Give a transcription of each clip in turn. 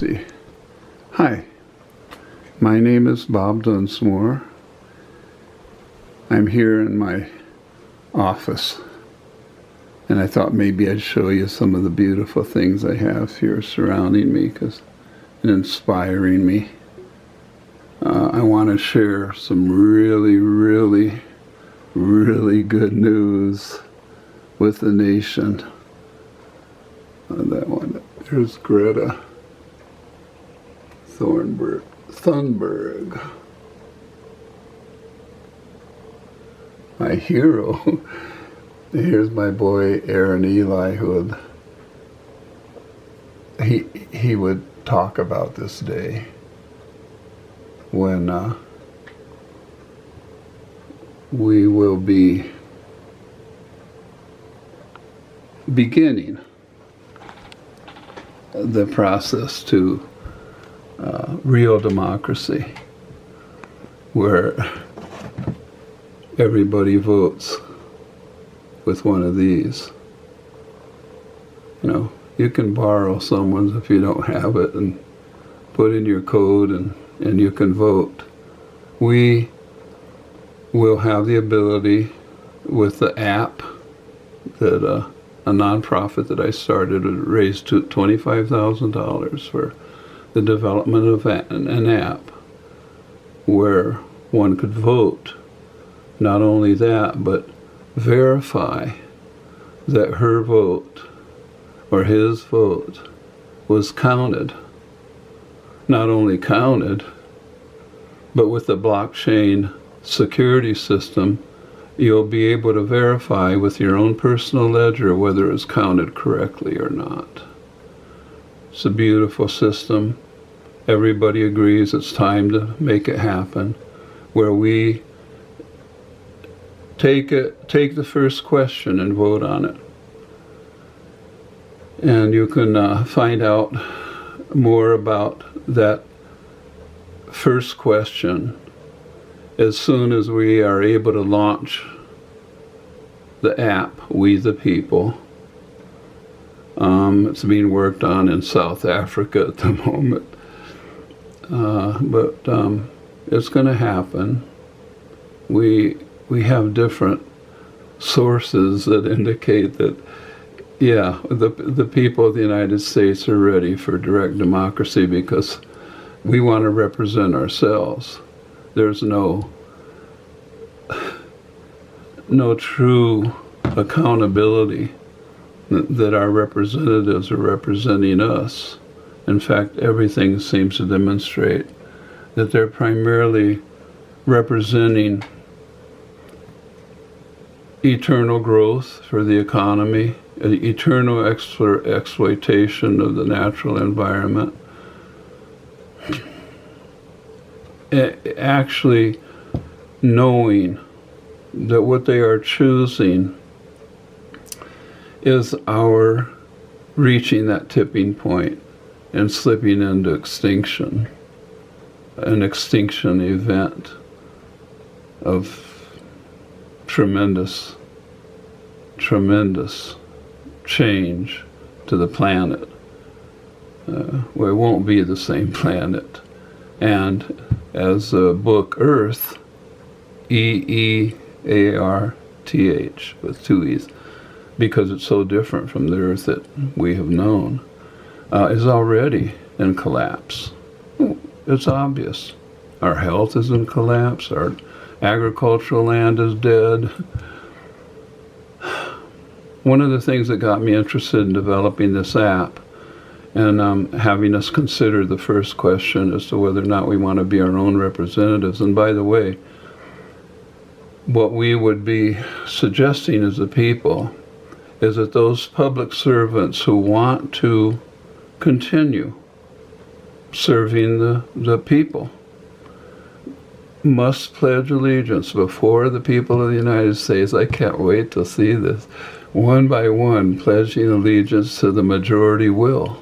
See. Hi, my name is Bob Dunsmore. I'm here in my office, and I thought maybe I'd show you some of the beautiful things I have here surrounding me and inspiring me. I want to share some really good news with the nation. That one, there's Greta Thunberg, my hero. Here's my boy Aaron Eli, who he would talk about this day when we will be beginning the process to real democracy, where everybody votes with one of these. You know, you can borrow someone's if you don't have it and put in your code and you can vote. We will have the ability with the app that a nonprofit that I started raised $25,000 for the development of an app where one could vote. Not only that, but verify that her vote or his vote was counted. Not only counted, but with the blockchain security system, you'll be able to verify with your own personal ledger whether it's counted correctly or not. It's a beautiful system. Everybody agrees it's time to make it happen, where we take the first question and vote on it. And you can find out more about that first question as soon as we are able to launch the app, We the People. It's being worked on in South Africa at the moment. But it's going to happen. We have different sources that indicate that, yeah, the people of the United States are ready for direct democracy because we want to represent ourselves. There's no true accountability that our representatives are representing us. In fact, everything seems to demonstrate that they're primarily representing eternal growth for the economy, eternal exploitation of the natural environment. Actually knowing that what they are choosing is our reaching that tipping point and slipping into extinction, an extinction event of tremendous change to the planet, where it won't be the same planet. And as the book Earth, EEARTH with two E's, because it's so different from the Earth that we have known, is already in collapse. It's obvious. Our health is in collapse. Our agricultural land is dead. One of the things that got me interested in developing this app and having us consider the first question as to whether or not we want to be our own representatives. And by the way, what we would be suggesting as a people is that those public servants who want to continue serving the people must pledge allegiance before the people of the United States. I can't wait to see this. One by one, pledging allegiance to the majority will.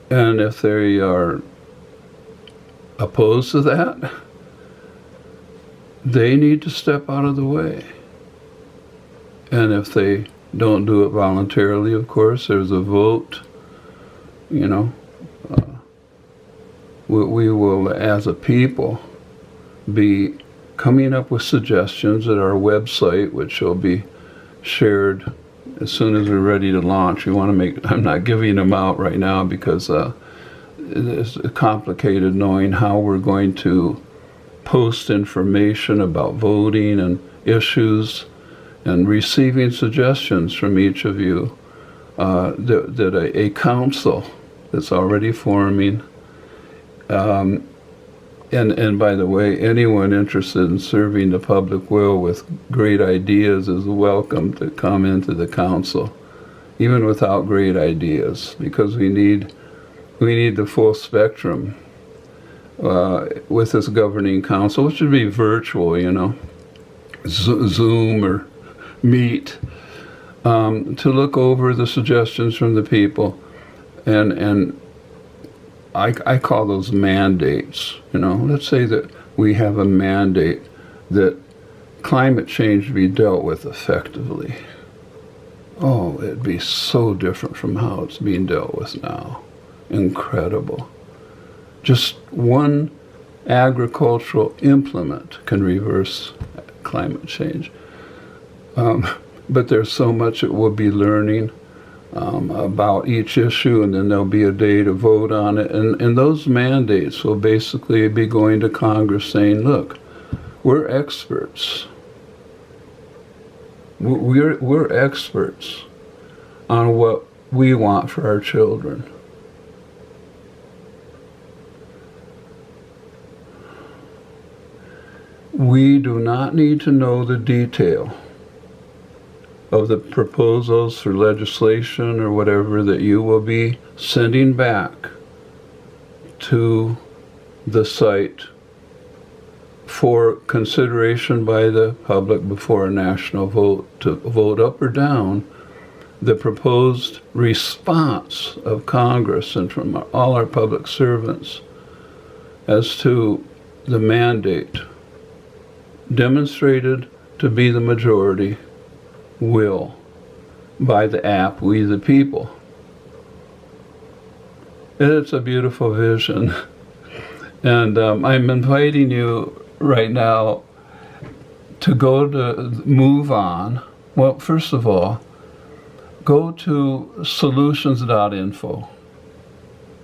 And if they are opposed to that, they need to step out of the way. And if they don't do it voluntarily, of course. There's a vote, you know. We will, as a people, be coming up with suggestions at our website, which will be shared as soon as we're ready to launch. I'm not giving them out right now because it's complicated knowing how we're going to post information about voting and issues, and receiving suggestions from each of you. That a council that's already forming, and by the way, anyone interested in serving the public will with great ideas is welcome to come into the council, even without great ideas, because we need the full spectrum with this governing council, which should be virtual, Zoom or Meet, to look over the suggestions from the people, and I call those mandates. Let's say that we have a mandate that climate change be dealt with effectively. Oh, it'd be so different from how it's being dealt with now. Incredible. Just one agricultural implement can reverse climate change. But there's so much that we'll be learning about each issue, and then there'll be a day to vote on it. And those mandates will basically be going to Congress saying, look, we're experts. We're experts on what we want for our children. We do not need to know the detail of the proposals for legislation or whatever that you will be sending back to the site for consideration by the public before a national vote, to vote up or down the proposed response of Congress and from all our public servants as to the mandate demonstrated to be the majority will by the app We the People. It's a beautiful vision. And I'm inviting you right now to go to MoveOn. Well, first of all, go to solutions.info.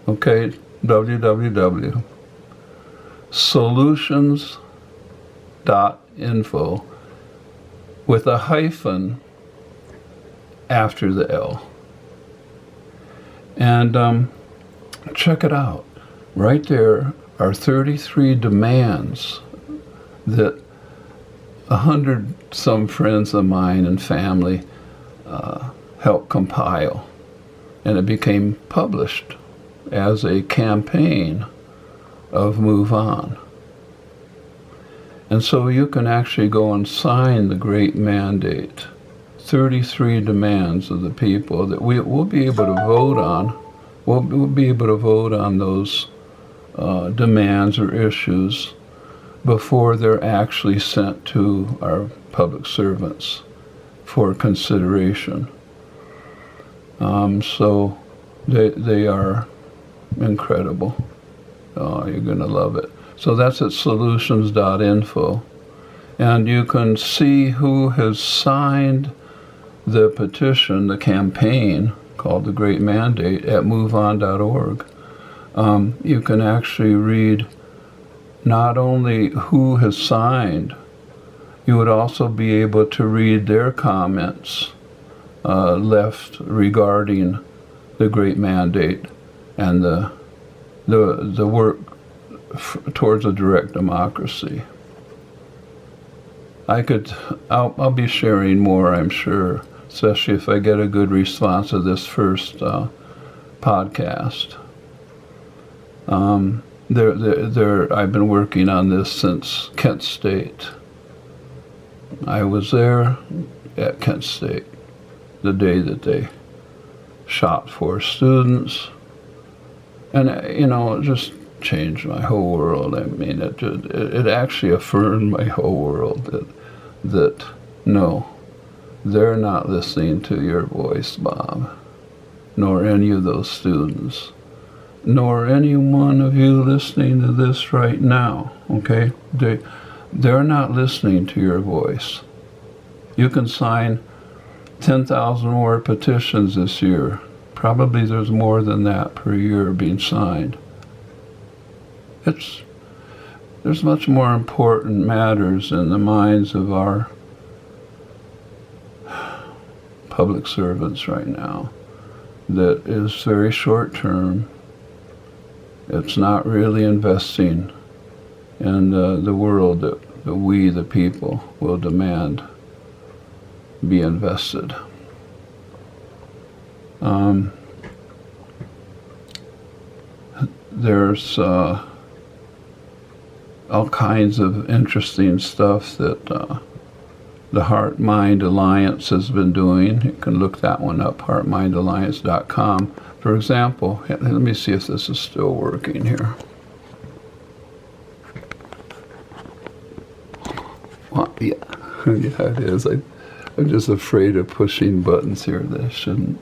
Okay, www.solutions.info with a hyphen after the L. And check it out. Right there are 33 demands that 100 some friends of mine and family helped compile. And it became published as a campaign of MoveOn. And so you can actually go and sign the great mandate, 33 demands of the people that we'll be able to vote on. We'll be able to vote on those demands or issues before they're actually sent to our public servants for consideration. So they are incredible. Oh, you're going to love it. So that's at solutions.info. And you can see who has signed the petition, the campaign called The Great Mandate at moveon.org. You can actually read not only who has signed, you would also be able to read their comments left regarding the Great Mandate and the work towards a direct democracy. I'll be sharing more, I'm sure, especially if I get a good response to this first podcast. I've been working on this since Kent State. I was there at Kent State the day that they shot 4 students, and it just changed my whole world. I mean, it actually affirmed my whole world that no, they're not listening to your voice, Bob, nor any of those students, nor any one of you listening to this right now, okay? They're not listening to your voice. You can sign 10,000 word petitions this year. Probably there's more than that per year being signed. There's much more important matters in the minds of our public servants right now that is very short term. It's not really investing in the world that we, the people, will demand be invested. There's all kinds of interesting stuff that the Heart Mind Alliance has been doing. You can look that one up, heartmindalliance.com. For example, let me see if this is still working here. Well, yeah, yeah, it is. I'm just afraid of pushing buttons here that I shouldn't.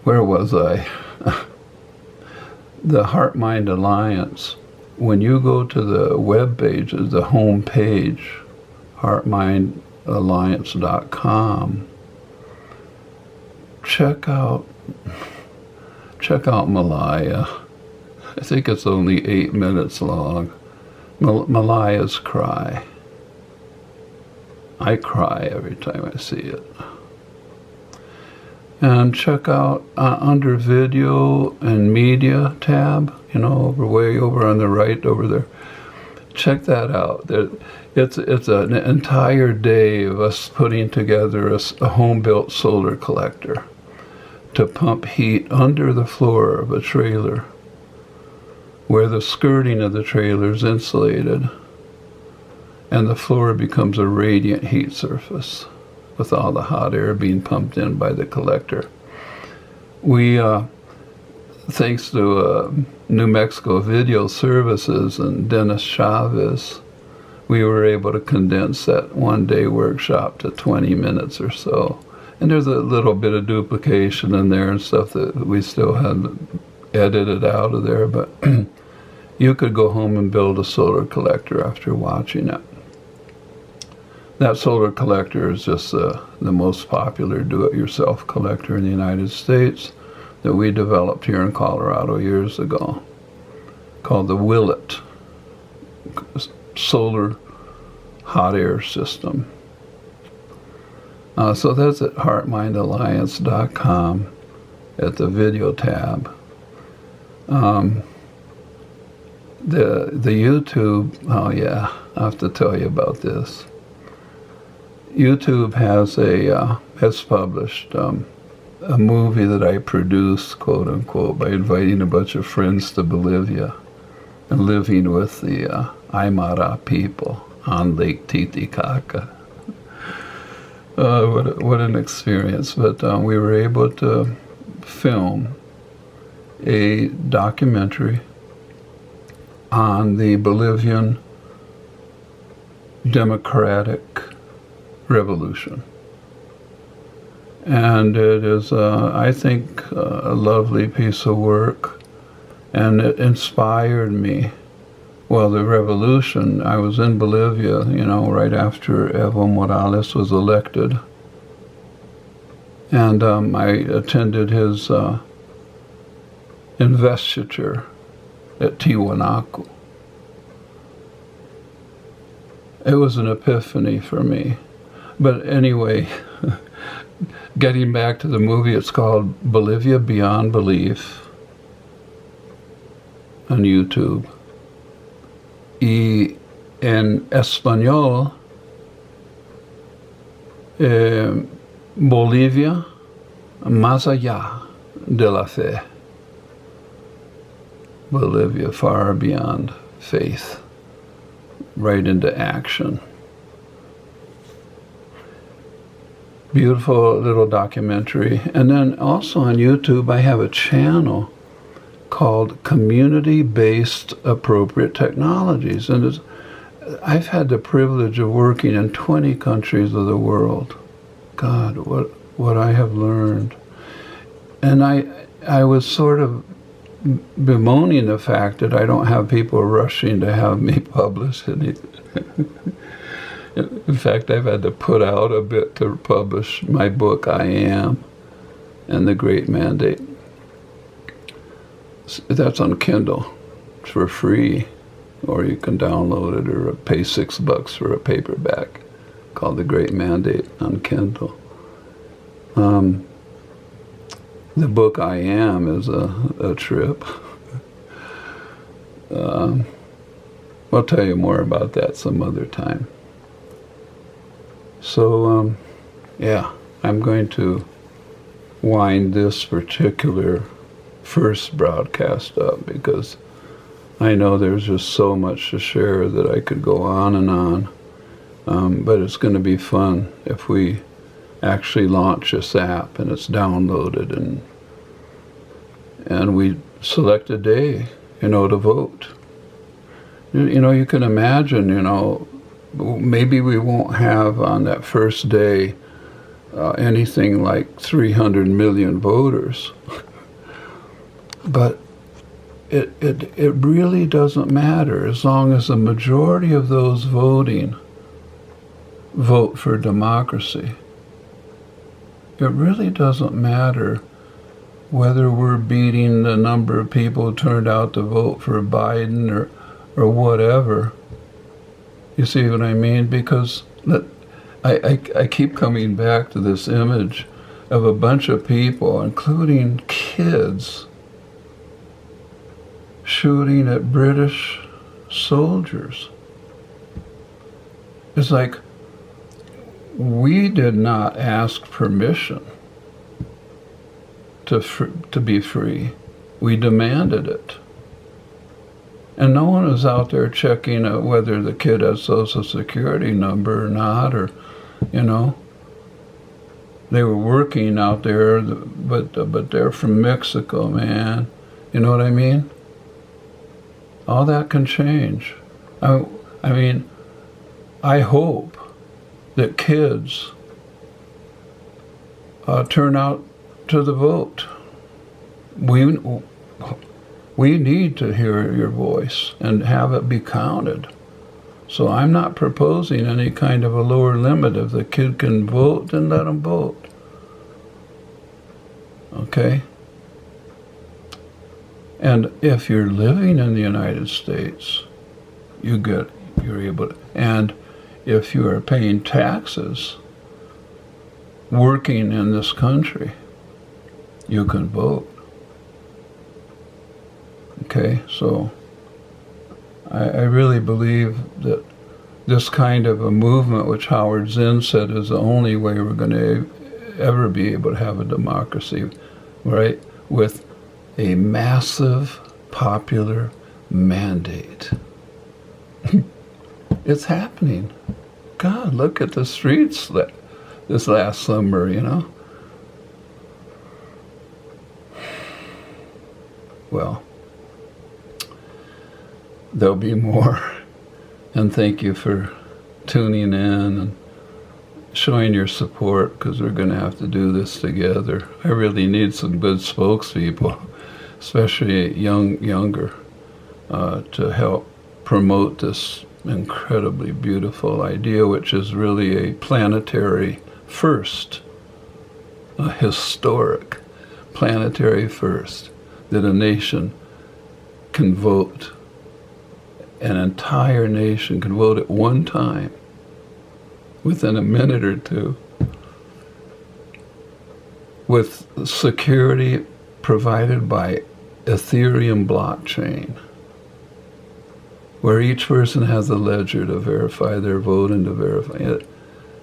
Where was I? The Heart Mind Alliance. When you go to the web page, the home page, heartmindalliance.com, check out Malaya. I think it's only 8 minutes long. Malaya's cry. I cry every time I see it. And check out under video and media tab, way over on the right over there. Check that out. It's an entire day of us putting together a home-built solar collector to pump heat under the floor of a trailer where the skirting of the trailer is insulated and the floor becomes a radiant heat surface with all the hot air being pumped in by the collector. We, thanks to New Mexico Video Services and Dennis Chavez, we were able to condense that one-day workshop to 20 minutes or so. And there's a little bit of duplication in there and stuff that we still had edited out of there, but you could go home and build a solar collector after watching it. That solar collector is just the most popular do-it-yourself collector in the United States that we developed here in Colorado years ago, called the Willet Solar Hot Air System. So that's at heartmindalliance.com at the video tab. The YouTube, oh yeah, I have to tell you about this. YouTube has published a movie that I produced, quote unquote, by inviting a bunch of friends to Bolivia and living with the Aymara people on Lake Titicaca. What an experience! But we were able to film a documentary on the Bolivian democratic revolution. And it is, I think, a lovely piece of work, and it inspired me. Well, the revolution, I was in Bolivia, right after Evo Morales was elected. And I attended his investiture at Tiwanaku. It was an epiphany for me. But anyway, getting back to the movie, it's called Bolivia Beyond Belief on YouTube. Y en español, Bolivia más allá de la fe. Bolivia far beyond faith, right into action. Beautiful little documentary. And then also on YouTube, I have a channel called Community-Based Appropriate Technologies. And I've had the privilege of working in 20 countries of the world. God, what I have learned. And I was sort of bemoaning the fact that I don't have people rushing to have me publish anything. In fact, I've had to put out a bit to publish my book, I Am, and The Great Mandate. That's on Kindle. It's for free, or you can download it or pay $6 for a paperback called The Great Mandate on Kindle. The book I Am is a trip. I'll tell you more about that some other time. So, yeah, I'm going to wind this particular first broadcast up because I know there's just so much to share that I could go on and on. But it's going to be fun if we actually launch this app and it's downloaded and we select a day, to vote. You can imagine, maybe we won't have on that first day anything like 300 million voters. But it really doesn't matter as long as the majority of those voting vote for democracy. It really doesn't matter whether we're beating the number of people who turned out to vote for Biden or whatever. You see what I mean? Because I keep coming back to this image of a bunch of people, including kids, shooting at British soldiers. It's like, we did not ask permission to be free. We demanded it. And no one was out there checking whether the kid has Social Security number or not, or, They were working out there, but they're from Mexico, man. You know what I mean? All that can change. I mean, I hope that kids turn out to the vote. We need to hear your voice and have it be counted. So I'm not proposing any kind of a lower limit. If the kid can vote, then let him vote. Okay? And if you're living in the United States, you're able to, and if you are paying taxes, working in this country, you can vote. Okay, so I really believe that this kind of a movement, which Howard Zinn said is the only way we're going to ever be able to have a democracy, right, with a massive popular mandate. It's happening. God, look at the streets this last summer, Well, there'll be more. And thank you for tuning in and showing your support, because we're going to have to do this together. I really need some good spokespeople, especially younger, to help promote this incredibly beautiful idea, which is really a planetary first, a historic planetary first, that a nation can vote. An entire nation can vote at one time, within a minute or two, with security provided by Ethereum blockchain, where each person has a ledger to verify their vote and to verify it.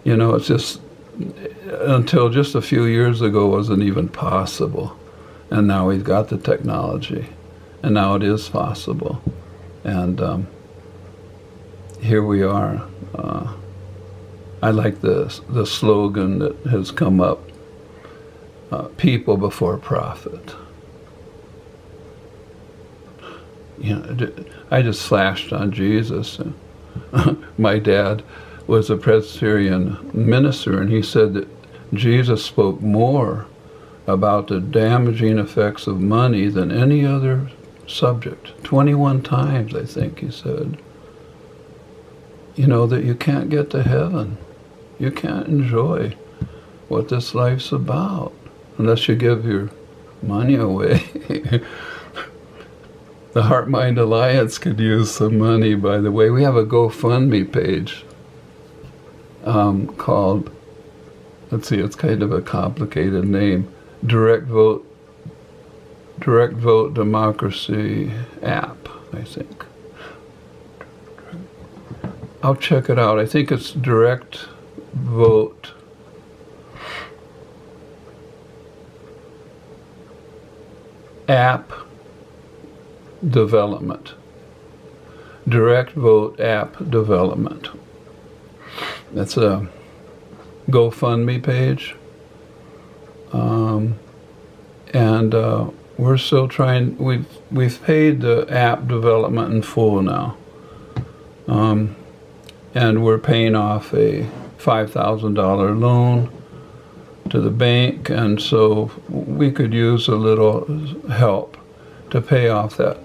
It's just, until just a few years ago, wasn't even possible. And now we've got the technology, and now it is possible. And here we are. I like the slogan that has come up, people before profit. I just flashed on Jesus. My dad was a Presbyterian minister, and he said that Jesus spoke more about the damaging effects of money than any other subject. 21 times, I think he said. You know, that you can't get to heaven. You can't enjoy what this life's about unless you give your money away. The Heart Mind Alliance could use some money, by the way. We have a GoFundMe page called, let's see, it's kind of a complicated name, Direct Vote Democracy app, I think. I'll check it out. I think it's Direct Vote App Development. Direct Vote App Development. That's a GoFundMe page. And we're still trying, we've paid the app development in full now. And we're paying off a $5,000 loan to the bank, and so we could use a little help to pay off that,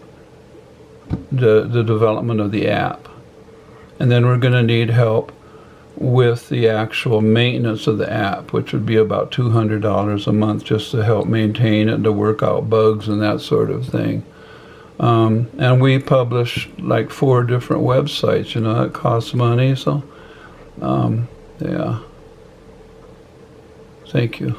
the development of the app. And then we're going to need help with the actual maintenance of the app, which would be about $200 a month just to help maintain it, to work out bugs and that sort of thing. And we publish like 4 different websites, you know, that costs money, so yeah. Thank you.